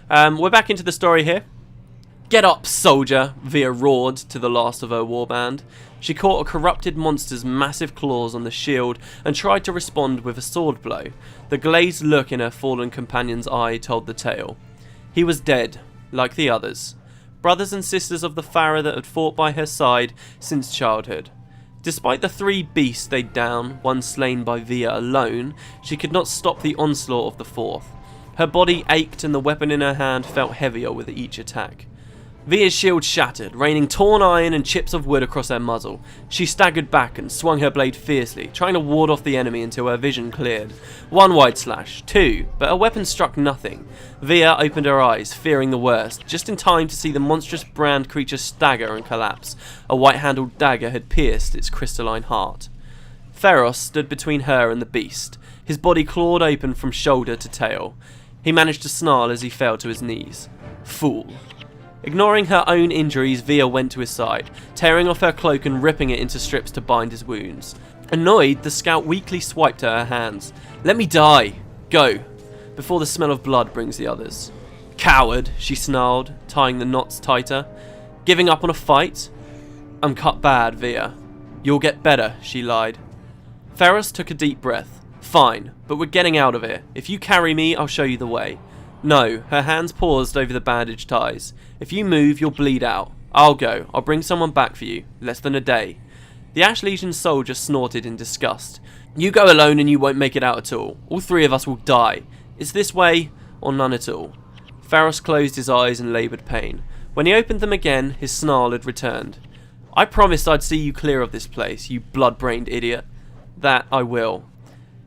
We're back into the story here. Get up, soldier, Via roared to the last of her warband. She caught a corrupted monster's massive claws on the shield and tried to respond with a sword blow. The glazed look in her fallen companion's eye told the tale. He was dead, like the others. Brothers and sisters of the Farah that had fought by her side since childhood. Despite the 3 beasts they'd down, one slain by Via alone, she could not stop the onslaught of the 4th. Her body ached and the weapon in her hand felt heavier with each attack. Via's shield shattered, raining torn iron and chips of wood across her muzzle. She staggered back and swung her blade fiercely, trying to ward off the enemy until her vision cleared. 1 wide slash, 2, but her weapon struck nothing. Via opened her eyes, fearing the worst, just in time to see the monstrous brand creature stagger and collapse. A white-handled dagger had pierced its crystalline heart. Pharos stood between her and the beast, his body clawed open from shoulder to tail. He managed to snarl as he fell to his knees. Fool. Ignoring her own injuries, Via went to his side, tearing off her cloak and ripping it into strips to bind his wounds. Annoyed, the scout weakly swiped at her hands. Let me die. Go. Before the smell of blood brings the others. Coward, she snarled, tying the knots tighter. Giving up on a fight? I'm cut bad, Via. You'll get better, she lied. Pharos took a deep breath. Fine, but we're getting out of here. If you carry me, I'll show you the way. No, her hands paused over the bandaged ties. If you move, you'll bleed out. I'll go. I'll bring someone back for you. Less than a day. The Ash Legion soldier snorted in disgust. You go alone and you won't make it out at all. All 3 of us will die. It's this way, or none at all. Pharos closed his eyes in laboured pain. When he opened them again, his snarl had returned. I promised I'd see you clear of this place, you blood-brained idiot. That I will.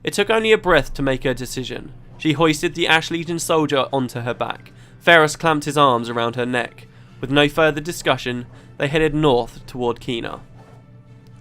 It took only a breath to make her decision. She hoisted the Ash Legion soldier onto her back. Pharos clamped his arms around her neck. With no further discussion, they headed north toward Kina.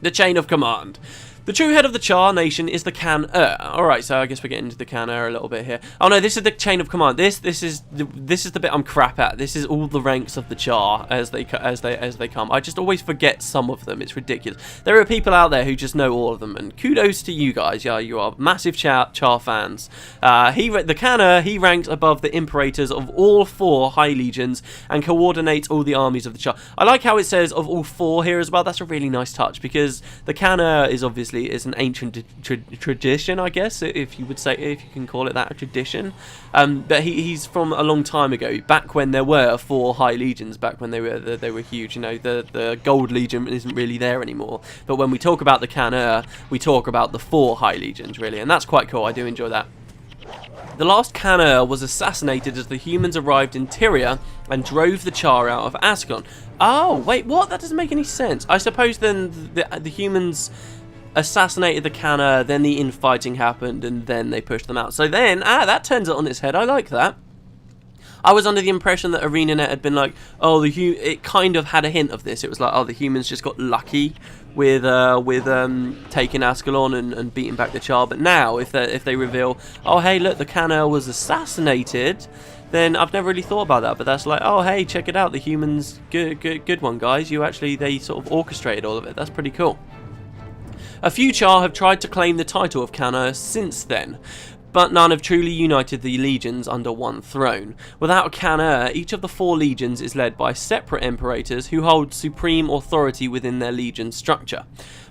The chain of command. The true head of the Charr nation is the Charr. Alright, so I guess we're getting into the Charr a little bit here. Oh no, this is the chain of command. This is the bit I'm crap at. This is all the ranks of the Charr as they come. I just always forget some of them. It's ridiculous. There are people out there who just know all of them, and kudos to you guys. Yeah, you are massive Charr fans. The Charr, he ranks above the imperators of all 4 high legions and coordinates all the armies of the Charr. I like how it says of all 4 here as well. That's a really nice touch because the Charr is obviously an ancient tradition, I guess, if you can call it that, a tradition. But he's from a long time ago, back when there were 4 high legions, back when they were huge. You know, the Gold Legion isn't really there anymore. But when we talk about the Charr, we talk about the 4 high legions, really, and that's quite cool. I do enjoy that. The last Charr was assassinated as the humans arrived in Tyria and drove the Charr out of Ascalon. Oh, wait, what? That doesn't make any sense. I suppose then the humans assassinated the Charr, then the infighting happened, and then they pushed them out. So then, that turns it on its head. I like that. I was under the impression that ArenaNet had been like, oh, it kind of had a hint of this. It was like, oh, the humans just got lucky with taking Ascalon and beating back the Charr. But now, if they reveal, oh, hey, look, the Charr was assassinated, then I've never really thought about that. But that's like, oh, hey, check it out. The humans, good one, guys. They sort of orchestrated all of it. That's pretty cool. A few Charr have tried to claim the title of Charr since then, but none have truly united the legions under one throne. Without a Charr, each of the 4 legions is led by separate imperators who hold supreme authority within their legion structure.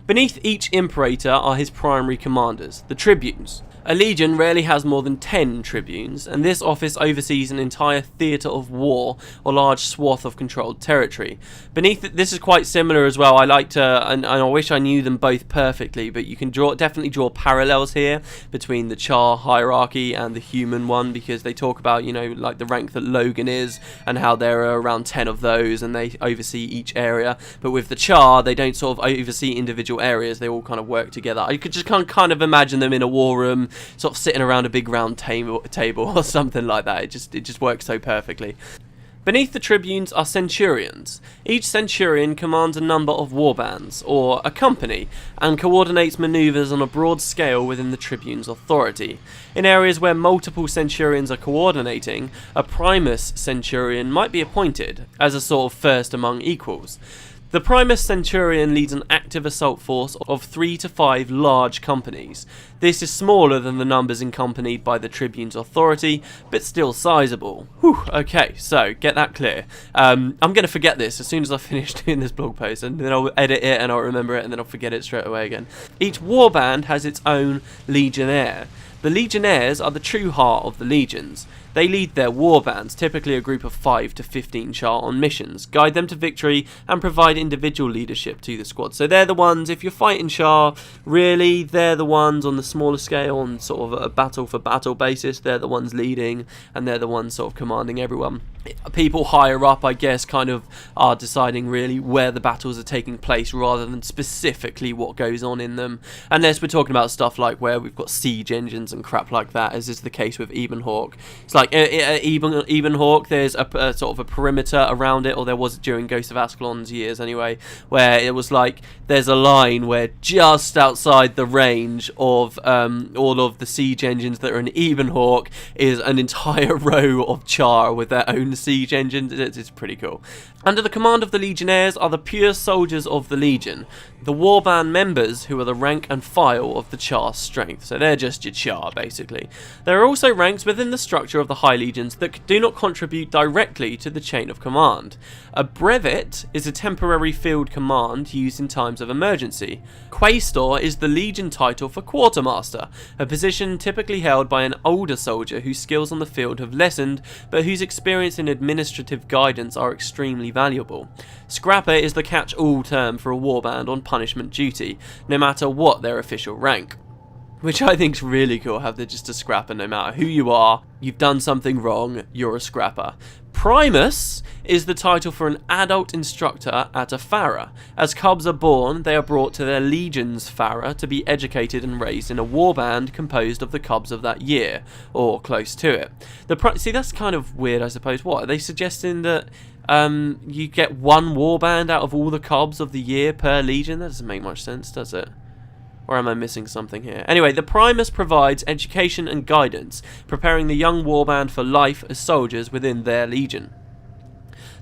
Beneath each imperator are his primary commanders, the tribunes. A legion rarely has more than 10 tribunes, and this office oversees an entire theatre of war or large swath of controlled territory. Beneath it, this is quite similar as well. I like to, and I wish I knew them both perfectly, but you can definitely draw parallels here between the Charr hierarchy and the human one, because they talk about, you know, like the rank that Logan is, and how there are around 10 of those, and they oversee each area. But with the Charr, they don't sort of oversee individual areas. They all kind of work together. I could just kind of imagine them in a war room, sort of sitting around a big round table or something like that. It just works so perfectly. Beneath the tribunes are centurions. Each centurion commands a number of warbands, or a company, and coordinates maneuvers on a broad scale within the tribune's authority. In areas where multiple centurions are coordinating, a primus centurion might be appointed, as a sort of first among equals. The Primus Centurion leads an active assault force of 3 to 5 large companies. This is smaller than the numbers accompanied by the Tribune's authority, but still sizable. Whew, okay, so get that clear. I'm going to forget this as soon as I finish doing this blog post, and then I'll edit it and I'll remember it, and then I'll forget it straight away again. Each warband has its own legionnaire. The legionnaires are the true heart of the legions. They lead their warbands, typically a group of 5 to 15 Charr, on missions, guide them to victory, and provide individual leadership to the squad. So they're the ones, if you're fighting Charr, really, they're the ones on the smaller scale, on sort of a battle-for-battle basis, they're the ones leading, and they're the ones sort of commanding everyone. People higher up, I guess, kind of are deciding really where the battles are taking place rather than specifically what goes on in them. Unless we're talking about stuff like where we've got siege engines and crap like that, as is the case with Ebenhawk. It's like Ebenhawk, there's a sort of a perimeter around it, or there was during Ghost of Ascalon's years anyway, where it was like there's a line where just outside the range of all of the siege engines that are in Ebenhawk is an entire row of Charr with their own siege engines. It's pretty cool. Under the command of the legionnaires are the pure soldiers of the legion, the warband members, who are the rank and file of the Charr strength. So they're just your Charr, basically. There are also ranks within the structure of the high legions that do not contribute directly to the chain of command. A brevet is a temporary field command used in times of emergency. Quaestor is the legion title for quartermaster, a position typically held by an older soldier whose skills on the field have lessened, but whose experience in administrative guidance are extremely valuable. Scrapper is the catch-all term for a warband on punishment duty, no matter what their official rank. Which I think's really cool, how they're just a scrapper no matter who you are, you've done something wrong, you're a scrapper. Primus is the title for an adult instructor at a Farah. As cubs are born, they are brought to their legion's Farah to be educated and raised in a warband composed of the cubs of that year, or close to it. See, that's kind of weird, I suppose. What, are they suggesting that you get one warband out of all the cubs of the year per legion? That doesn't make much sense, does it? Or am I missing something here? Anyway, the Primus provides education and guidance, preparing the young warband for life as soldiers within their legion.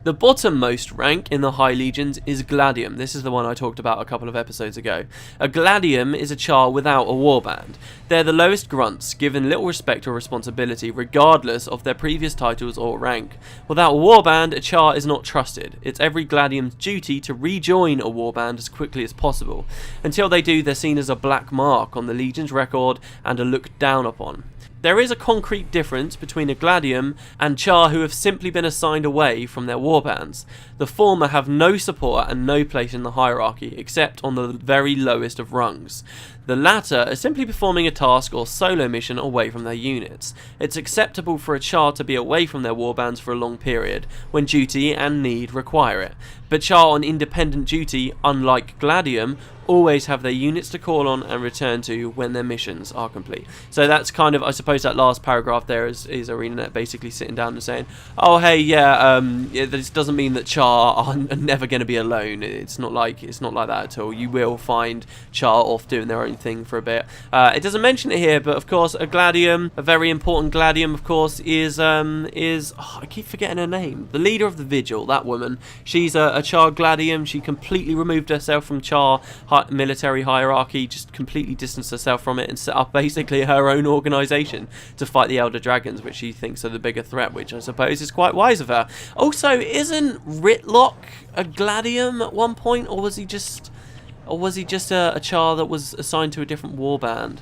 The bottommost rank in the High Legions is Gladium. This is the one I talked about a couple of episodes ago. A Gladium is a Charr without a warband. They're the lowest grunts, given little respect or responsibility, regardless of their previous titles or rank. Without a warband, a Charr is not trusted. It's every Gladium's duty to rejoin a warband as quickly as possible. Until they do, they're seen as a black mark on the Legion's record and are looked down upon. There is a concrete difference between a Gladium and Charr who have simply been assigned away from their warbands. The former have no support and no place in the hierarchy, except on the very lowest of rungs. The latter are simply performing a task or solo mission away from their units. It's acceptable for a Charr to be away from their warbands for a long period, when duty and need require it. But Charr on independent duty, unlike Gladium, always have their units to call on and return to when their missions are complete. So that's kind of, I suppose that last paragraph there is ArenaNet basically sitting down and saying, oh hey, this doesn't mean that Charr are never going to be alone. It's not like that at all. You will find Charr off doing their own thing for a bit. It doesn't mention it here, but of course a Gladium, a very important Gladium of course, is I keep forgetting her name. The leader of the Vigil, that woman. She's a Charr Gladium. She completely removed herself from Charr military hierarchy, just completely distanced herself from it and set up basically her own organisation to fight the Elder Dragons, which she thinks are the bigger threat, which I suppose is quite wise of her. Also, isn't Ritlock a Gladium at one point, or was he just a Charr that was assigned to a different warband?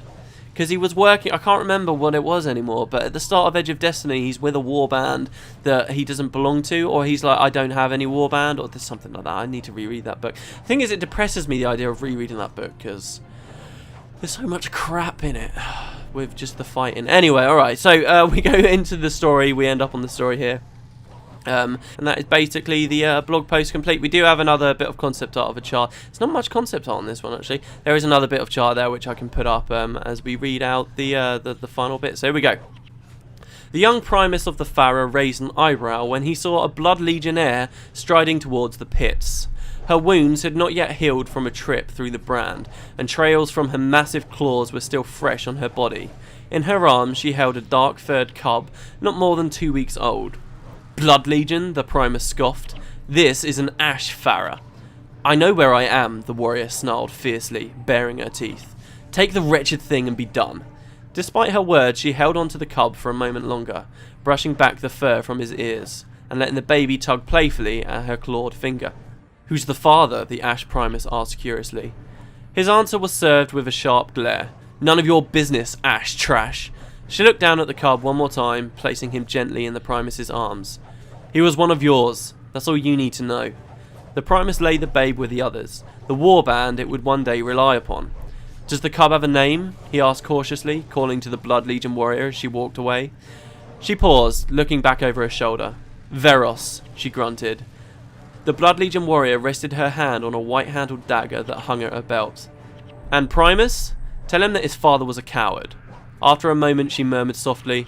Because he was working, I can't remember what it was anymore, but at the start of Edge of Destiny, he's with a warband that he doesn't belong to, or he's like, I don't have any warband, or there's something like that. I need to reread that book. The thing is, it depresses me, the idea of rereading that book, because there's so much crap in it with just the fighting. Anyway, alright, so we go into the story, we end up on the story here. And that is basically the blog post complete. We do have another bit of concept art of a Charr. There's not much concept art on this one, actually. There is another bit of Charr there which I can put up as we read out the final bit. So here we go. The young Primus of the Farah raised an eyebrow when he saw a blood legionnaire striding towards the pits. Her wounds had not yet healed from a trip through the brand, and trails from her massive claws were still fresh on her body. In her arms she held a dark-furred cub, not more than 2 weeks old. Blood Legion, the Primus scoffed. This is an Ash Farah. I know where I am, the warrior snarled fiercely, baring her teeth. Take the wretched thing and be done. Despite her words, she held on to the cub for a moment longer, brushing back the fur from his ears, and letting the baby tug playfully at her clawed finger. Who's the father? The Ash Primus asked curiously. His answer was served with a sharp glare. None of your business, Ash trash. She looked down at the cub one more time, placing him gently in the Primus's arms. He was one of yours. That's all you need to know. The Primus laid the babe with the others, the warband it would one day rely upon. Does the cub have a name? He asked cautiously, calling to the Blood Legion warrior as she walked away. She paused, looking back over her shoulder. Veros, she grunted. The Blood Legion warrior rested her hand on a white-handled dagger that hung at her belt. And Primus? Tell him that his father was a coward. After a moment she murmured softly,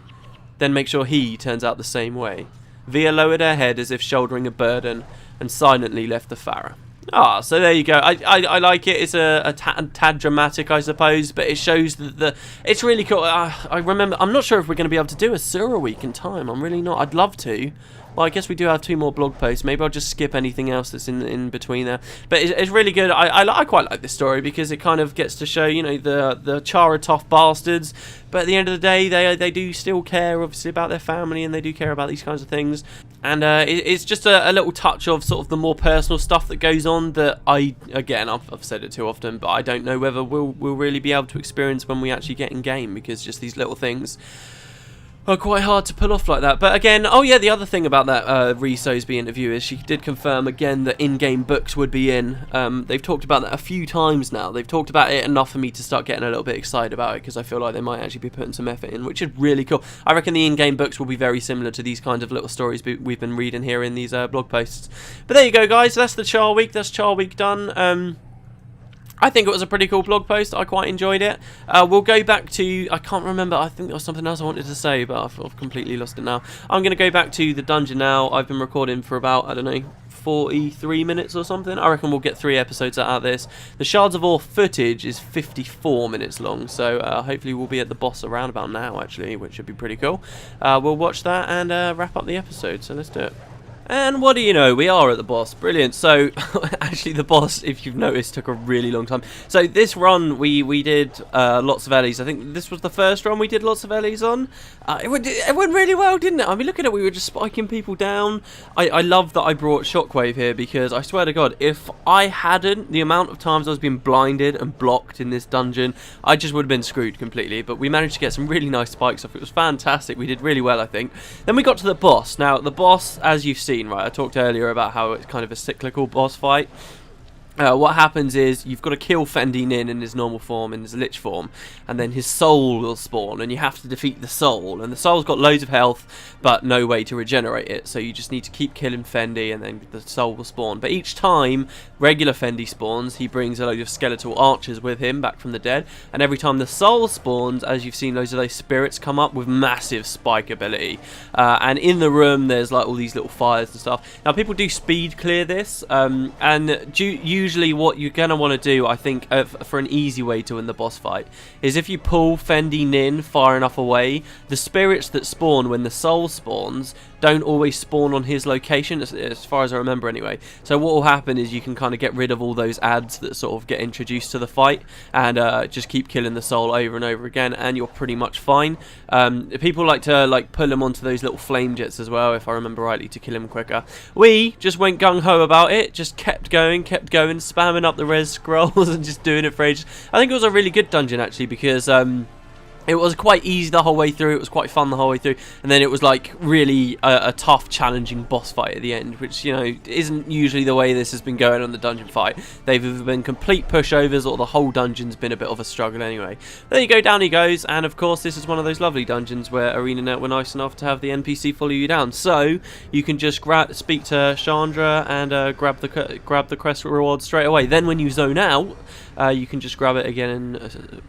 then make sure he turns out the same way. Via lowered her head as if shouldering a burden, and silently left the Farah. Ah, so there you go. I like it. It's a tad dramatic, I suppose, but it shows that it's really cool. I remember, I'm not sure if we're going to be able to do a Sura week in time. I'm really not. I'd love to. Well, I guess we do have 2 more blog posts. Maybe I'll just skip anything else that's in between there. But it's really good. I quite like this story because it kind of gets to show, you know, the Charr are tough bastards, but at the end of the day, they do still care, obviously, about their family, and they do care about these kinds of things. And it's just a little touch of sort of the more personal stuff that goes on that I've said it too often, but I don't know whether we'll really be able to experience when we actually get in game, because just these little things are quite hard to pull off like that. But again, oh yeah, the other thing about that Rhys Osby interview is she did confirm again that in-game books would be in. They've talked about that a few times now. They've talked about it enough for me to start getting a little bit excited about it, because I feel like they might actually be putting some effort in, which is really cool. I reckon the in-game books will be very similar to these kinds of little stories we've been reading here in these blog posts. But there you go, guys. That's the Charr week. That's Charr week done. I think it was a pretty cool blog post. I quite enjoyed it. We'll go back to... I can't remember. I think there was something else I wanted to say, but I've completely lost it now. I'm going to go back to the dungeon now. I've been recording for about, I don't know, 43 minutes or something. I reckon we'll get 3 episodes out of this. The Shards of Ore footage is 54 minutes long, so hopefully we'll be at the boss around about now, actually, which should be pretty cool. We'll watch that and wrap up the episode, so let's do it. And what do you know, we are at the boss. Brilliant. So, actually the boss, if you've noticed, took a really long time. So this run, we did lots of Ellies. I think this was the first run we did lots of Ellies on. It went really well, didn't it? I mean, look at it, we were just spiking people down. I love that I brought Shockwave here, because I swear to God, if I hadn't, the amount of times I was being blinded and blocked in this dungeon, I just would have been screwed completely. But we managed to get some really nice spikes off. It was fantastic. We did really well, I think. Then we got to the boss. Now, the boss, as you've seen, right, I talked earlier about how it's kind of a cyclical boss fight. What happens is you've got to kill Fendi Nin in his normal form, in his lich form, and then his soul will spawn, and you have to defeat the soul. And the soul's got loads of health, but no way to regenerate it, so you just need to keep killing Fendi, and then the soul will spawn. But each time regular Fendi spawns, he brings a load of skeletal archers with him back from the dead, and every time the soul spawns, as you've seen, loads of those spirits come up with massive spike ability. And in the room, there's like all these little fires and stuff. Now, people do speed clear this, and usually what you're going to want to do, I think, for an easy way to win the boss fight, is if you pull Fendi Nin far enough away, the spirits that spawn when the soul spawns don't always spawn on his location, as far as I remember anyway. So what will happen is you can kind of get rid of all those ads that sort of get introduced to the fight, and just keep killing the soul over and over again, and you're pretty much fine. People like to pull him onto those little flame jets as well, if I remember rightly, to kill him quicker. We just went gung-ho about it, just kept going, spamming up the res scrolls and just doing it for ages. I think it was a really good dungeon, actually, because it was quite easy the whole way through. It was quite fun the whole way through, and then it was like really a tough, challenging boss fight at the end, which, you know, isn't usually the way this has been going on the dungeon fight. They've either been complete pushovers, or the whole dungeon's been a bit of a struggle anyway. There you go, down he goes, and of course this is one of those lovely dungeons where ArenaNet were nice enough to have the NPC follow you down, so you can just speak to Chandra and grab the quest reward straight away. Then when you zone out, you can just grab it again and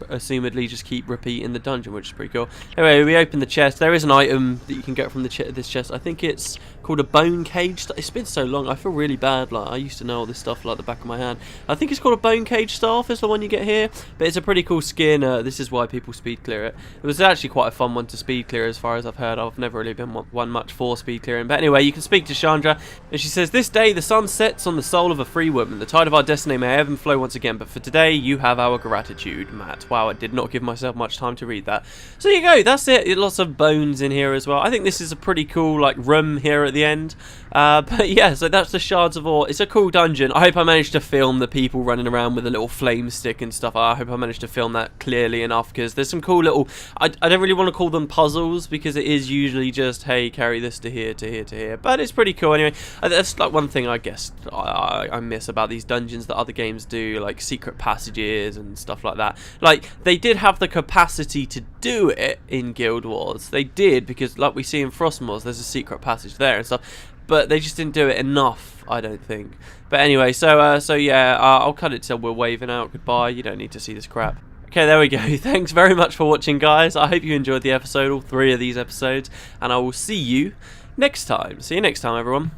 assumedly just keep repeating the dungeon, which is pretty cool. Anyway, we open the chest. There is an item that you can get from this chest. I think it's called a bone cage. It's been so long. I feel really bad. Like, I used to know all this stuff like the back of my hand. I think it's called a bone cage staff. Is the one you get here. But it's a pretty cool skin. This is why people speed clear it. It was actually quite a fun one to speed clear, as far as I've heard. I've never really been one much for speed clearing. But anyway, you can speak to Chandra, and she says, "This day the sun sets on the soul of a free woman. The tide of our destiny may ebb and flow once again, but for today you have our gratitude, Matt." Wow, I did not give myself much time to read that. So there you go, that's it. Lots of bones in here as well. I think this is a pretty cool like room here at the end. But yeah, so that's the Shards of Ore. It's a cool dungeon. I hope I managed to film the people running around with a little flame stick and stuff. I hope I managed to film that clearly enough, because there's some cool little, I don't really want to call them puzzles, because it is usually just, hey, carry this to here, to here, to here. But it's pretty cool anyway. That's like one thing I guess I miss about these dungeons that other games do, like secret passages and stuff like that. Like, they did have the capacity to do it in Guild Wars. They did, because like we see in Frostmour's, there's a secret passage there and stuff. But they just didn't do it enough, I don't think. But anyway, so yeah, I'll cut it till we're waving out goodbye. You don't need to see this crap. Okay, there we go. Thanks very much for watching, guys. I hope you enjoyed the episode, all 3 of these episodes. And I will see you next time. See you next time, everyone.